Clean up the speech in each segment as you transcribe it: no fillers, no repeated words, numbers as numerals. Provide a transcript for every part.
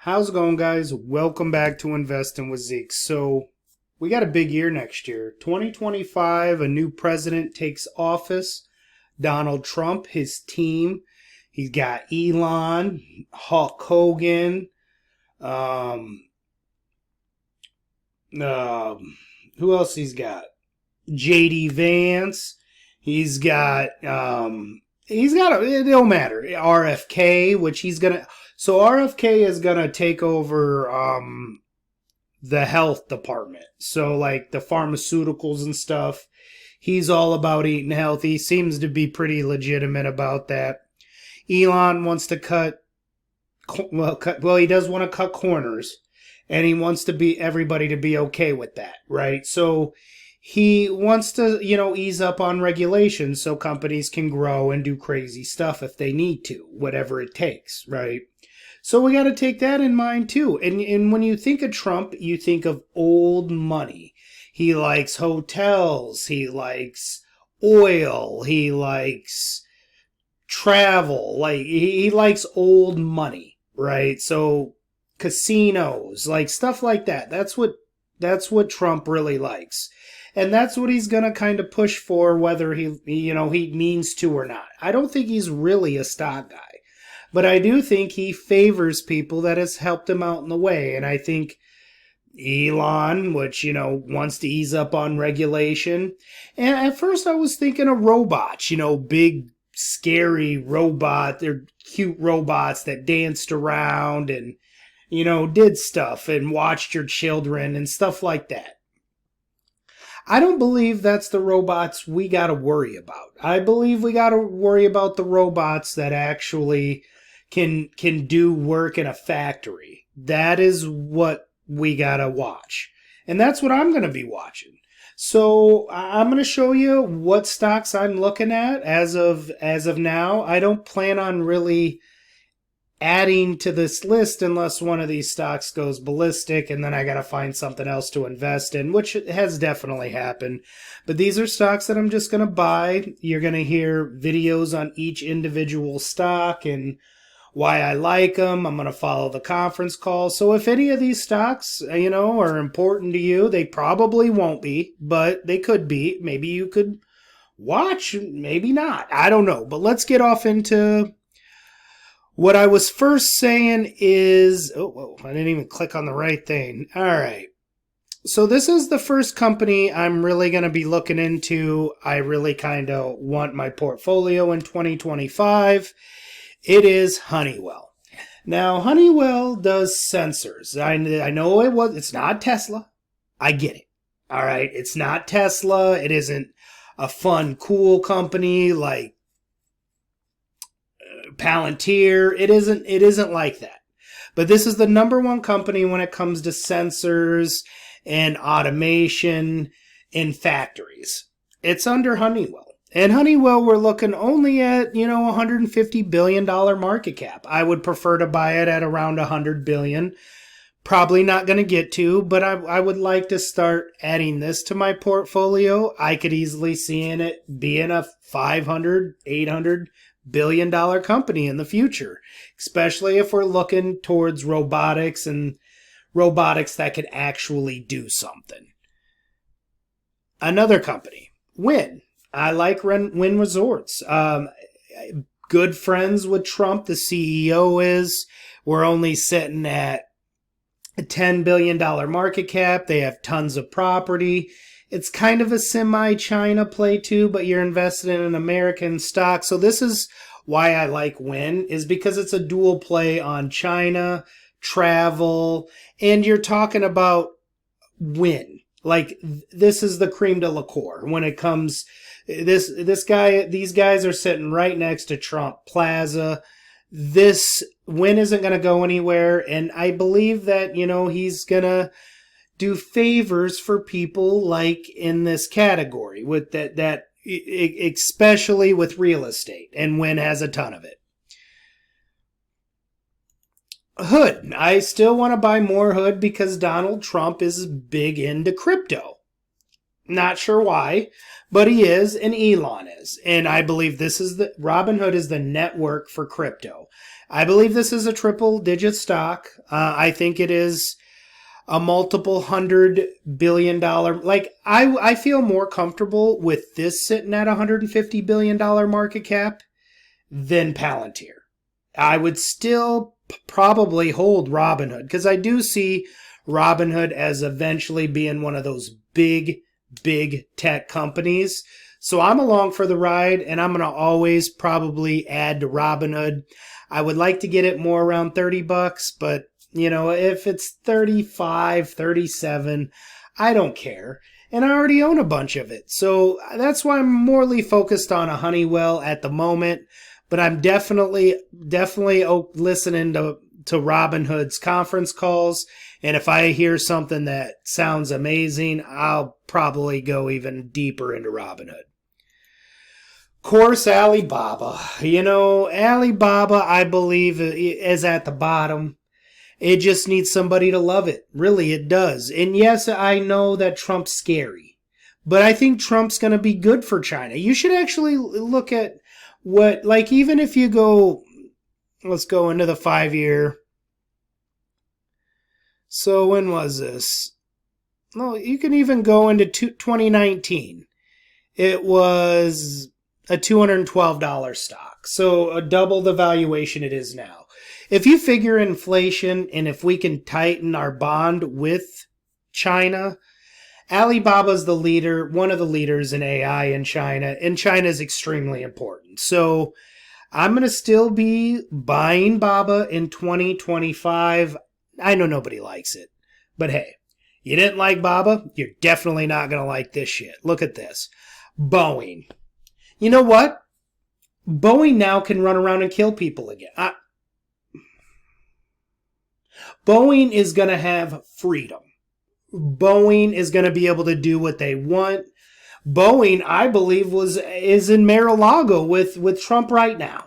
How's it going, guys? Welcome back to Investing with Zeke. So, we got a big year next year. 2025, a new president takes office. Donald Trump, his team. He's got Elon, Hulk Hogan, um, who else he's got? JD Vance. It don't matter. RFK, which he's gonna, so RFK is gonna take over, the health department. So like the pharmaceuticals and stuff. He's all about eating healthy. Seems to be pretty legitimate about that. Elon wants to he does want to cut corners, and he wants to be everybody to be okay with that, right? So he wants to, ease up on regulations so companies can grow and do crazy stuff if they need to, whatever it takes, right? So we got to take that in mind too. And when you think of Trump, you think of old money. He likes hotels, he likes oil, he likes travel, like he likes old money, right? So casinos, like stuff like that. That's what Trump really likes. And that's what he's going to kind of push for, whether he means to or not. I don't think he's really a stock guy, but I do think he favors people that has helped him out in the way. And I think Elon, which, wants to ease up on regulation. And at first I was thinking of robots, big, scary robot. They're cute robots that danced around and, did stuff and watched your children and stuff like that. I don't believe that's the robots we got to worry about. I believe we got to worry about the robots that actually can do work in a factory. That is what we got to watch. And that's what I'm going to be watching. So I'm going to show you what stocks I'm looking at as of now. I don't plan on really adding to this list unless one of these stocks goes ballistic and then I got to find something else to invest in, which has definitely happened. But these are stocks that I'm just going to buy. You're going to hear videos on each individual stock and why I like them. I'm going to follow the conference call. So if any of these stocks, are important to you, they probably won't be, but they could be. Maybe you could watch, maybe not. I don't know. But let's get off into what I was first saying is, I didn't even click on the right thing. All right. So this is the first company I'm really going to be looking into. I really kind of want my portfolio in 2025. It is Honeywell. Now, Honeywell does sensors. I know it's not Tesla. I get it. All right. It's not Tesla. It isn't a fun, cool company like Palantir. It isn't like that. But this is the number one company when it comes to sensors and automation in factories. It's under Honeywell. And Honeywell, we're looking only at, $150 billion market cap. I would prefer to buy it at around $100 billion. Probably not going to get to, but I would like to start adding this to my portfolio. I could easily see it being a $500, $800 billion company in the future, especially if we're looking towards robotics and robotics that could actually do something. Another company, Wynn. I like Wynn Resorts. Good friends with Trump, the CEO is. We're only sitting at a $10 billion market cap. They have tons of property. It's kind of a semi-China play too, but you're invested in an American stock. So this is why I like Wynn, is because it's a dual play on China, travel, and you're talking about Wynn. Like, this is the cream de la core when it comes. These guys are sitting right next to Trump Plaza. This Wynn isn't going to go anywhere, and I believe that, he's going to do favors for people like in this category with that especially with real estate, and Wynn has a ton of it. Hood. I still want to buy more Hood because Donald Trump is big into crypto. Not sure why, but he is, and Elon is. And I believe Robinhood is the network for crypto. I believe this is a triple-digit stock. I think it is a multiple $100 billion. Like, I feel more comfortable with this sitting at $150 billion market cap than Palantir. I would still probably hold Robinhood because I do see Robinhood as eventually being one of those big tech companies. So I'm along for the ride, and I'm going to always probably add to Robinhood. I would like to get it more around $30, but you know, if it's 35, 37, I don't care. And I already own a bunch of it. So that's why I'm morely focused on a Honeywell at the moment. But I'm definitely listening to Robinhood's conference calls. And if I hear something that sounds amazing, I'll probably go even deeper into Robinhood. Of course, Alibaba. You know, Alibaba, I believe, is at the bottom. It just needs somebody to love it. Really, it does. And yes, I know that Trump's scary. But I think Trump's going to be good for China. You should actually look at what, like, even if you go, let's go into the 5-year. So when was this? No, you can even go into 2019. It was a $212 stock. So a double the valuation it is now. If you figure inflation and if we can tighten our bond with China, Alibaba's the leader, one of the leaders in AI in China, and China is extremely important. So I'm going to still be buying Baba in 2025. I know nobody likes it, but hey, you didn't like Baba, you're definitely not going to like this shit. Look at this. Boeing. You know what? Boeing now can run around and kill people again. Boeing is going to have freedom. Boeing is going to be able to do what they want. Boeing, I believe, is in Mar-a-Lago with Trump right now.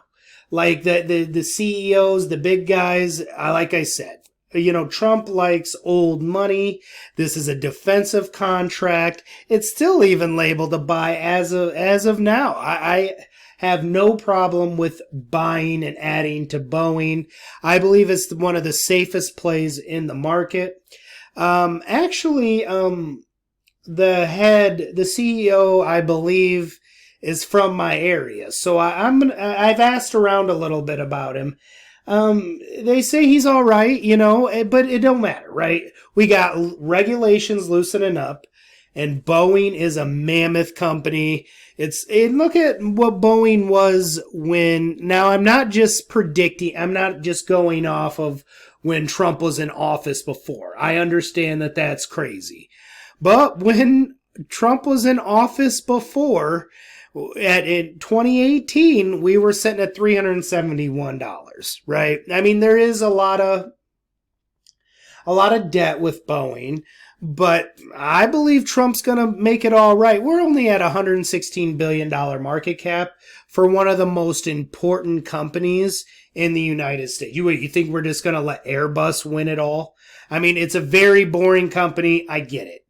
Like the CEOs, the big guys, like I said, you know, Trump likes old money. This is a defensive contract. It's still even labeled a buy as of now. I have no problem with buying and adding to Boeing. I believe it's one of the safest plays in the market. Actually, the CEO, I believe, is from my area. So I've asked around a little bit about him. They say he's all right, you know, but it don't matter, right? We got regulations loosening up, and Boeing is a mammoth company. And look at what Boeing was when, now I'm not just predicting, I'm not just going off of when Trump was in office before. I understand that that's crazy. But when Trump was in office before, in 2018, we were sitting at $371, right? I mean, there is a lot of debt with Boeing, but I believe Trump's going to make it all right. We're only at $116 billion market cap for one of the most important companies in the United States. You think we're just going to let Airbus win it all? I mean, it's a very boring company. I get it.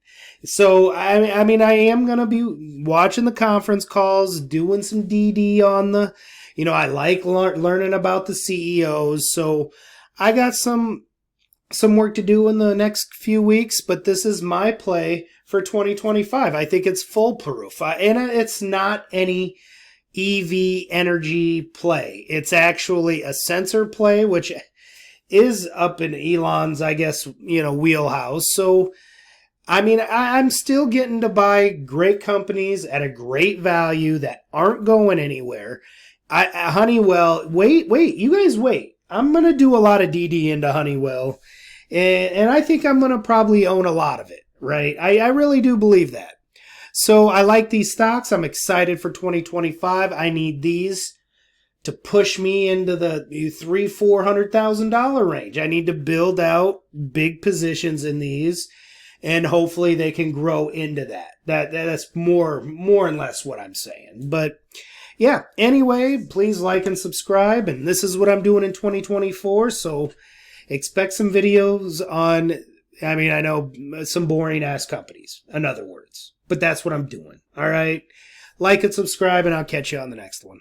So, I mean, I am going to be watching the conference calls, doing some DD on the, you know, I like learning about the CEOs. So I got some work to do in the next few weeks, but this is my play for 2025. I think it's foolproof. And it's not any EV energy play. It's actually a sensor play, which is up in Elon's, I guess, you know, wheelhouse. So, I mean, I'm still getting to buy great companies at a great value that aren't going anywhere. Honeywell, wait, you guys wait. I'm going to do a lot of DD into Honeywell, and I think I'm going to probably own a lot of it, right? I really do believe that. So I like these stocks. I'm excited for 2025. I need these to push me into the $300,000-$400,000 range. I need to build out big positions in these, and hopefully they can grow into that. That's more and less what I'm saying. But yeah, anyway, please like and subscribe. And this is what I'm doing in 2024. So expect some videos on, I mean, I know some boring ass companies, in other words, but that's what I'm doing. All right. Like and subscribe, and I'll catch you on the next one.